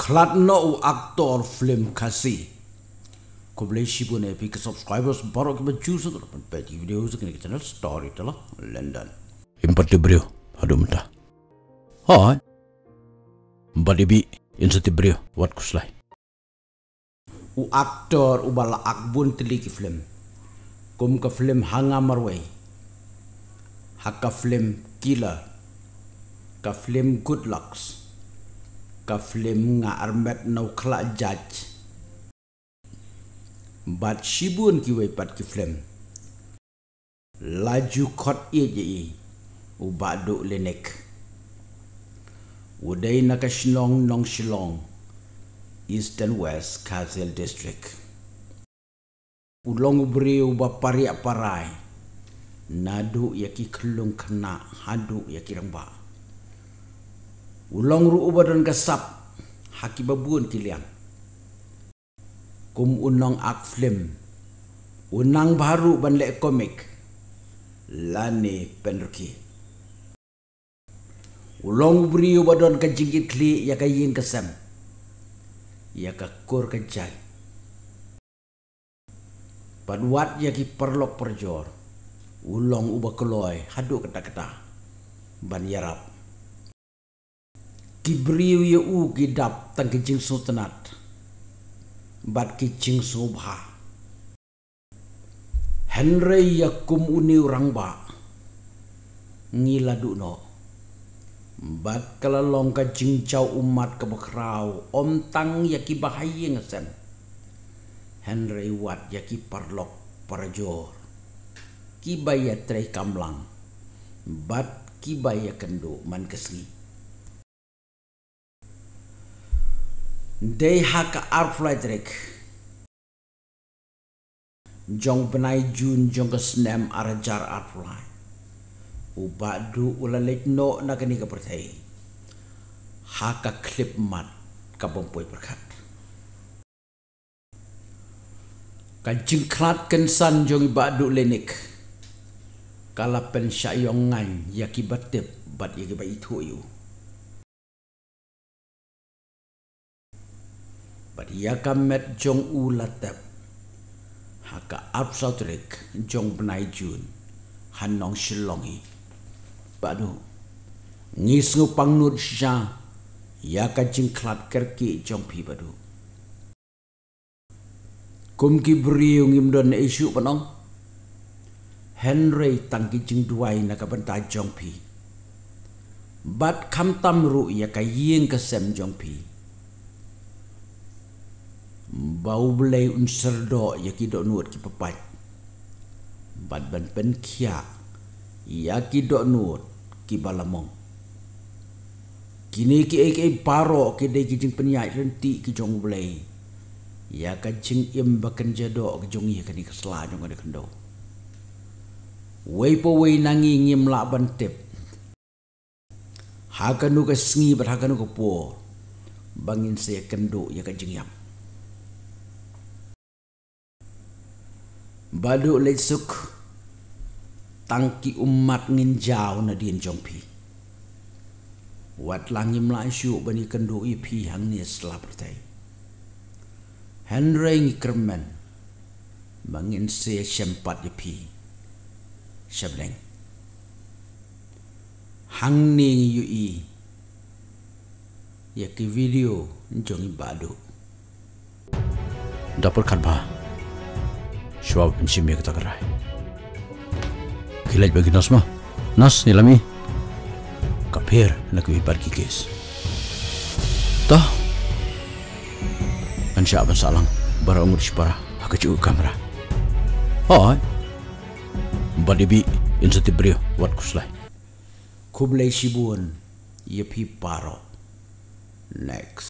Klatno u aktor film kasih. Kau boleh shibun epic subscribers baru kita choose untuk penpeti video sekini ke channel Storyteller London. Impati brio, aduh mentah. Hai. Mbadi bi insati brio, wat kuslai. U aktor u bala akbun teliki film. Kum ke film hanga marway. Haka film killer. Ka film good lucks. Ka film nga armet nau kla judge. Bat shibun ki pat ki film. Laju kot ye je u badu lenek. Uday naka Shillong nong Shillong, East and West Kazil District. Ulong ubri uba pari aparai. Nadu yaki kelung kena hadu yaki rangba. Ulong ru uba dan kasap haki babun kilian. Kum unong ak film. Unang baru banlek komik. Lani penruki. Ulong ubri uba dan kajingit kli yaka yin kasam. Yaka kur kajai. Padwat yaki perlok perjor. Ulong uba keloy hadu kata-kata. Ban yarap. Kibriu ya u gidap tang kijing sultanat. Bat kijing subha. Henry yakum uni urangba. Ngila duno. Bat kalalong kajing caw umat kebakrau. Om tang yaki bahaya ngasem. Henry wat yaki parlok parajor. Kibaya tray kamlang. Bat kibaya kendo man kesli. Day haka arflaidrek. Jong benai jun jong kesnem arajar arflai. Ubadu ulalek no nakani kapertai. Haka klip mat kabompoi berkat. Kajing klat kensan jong ibadu lenik. Kalapen syayongan yaki batip bat yaki bai tuyu. Bat yaka met jong ulatep. Haka absautrik jong benai jun. Hanong Shillongi. Badu. Ngis ngupang nur sya. Yaka jingklat kerki jong pi badu. Kum ki beriu ngimdon isu panong. Henry tangki jing duai naka bentai jong pi. Bat kam tamru yaka ying kesem jong pi. Bau belai unsur do yaki do nuot ki papat. Bat ban pen kia yaki do nuot ki balamong. Kini ki ek paro ki de ki jing penyai renti ki jong belai. Yaka jing im bakan jado ki jong ye kani kesla jong ada kendo. Wei po wei nangi ngim la ban tip. Hakanu ka sngi bat hakanu ka po. Bangin se kendo yaka jing yam. Badu lesuk tangki umat nginjau na dien jongpi. Wat langim la isu bani kendo ipi hang ni setelah pertai. Henry ngikermen bangin se sempat ipi. Syableng. Hang ni yui. Yaki video jongi badu. Dapur kadba. Shwab ensimia kita kerai. Kilaj bagi nas mah. Nas nilami. Kapir nak ibar kikis. Toh. Ansya abang salang. Bara umur separa. Haka cukup kamera. Oh. Badibi insati brio. Wat kuslai. Kublai shibun. Yepi paro. Next.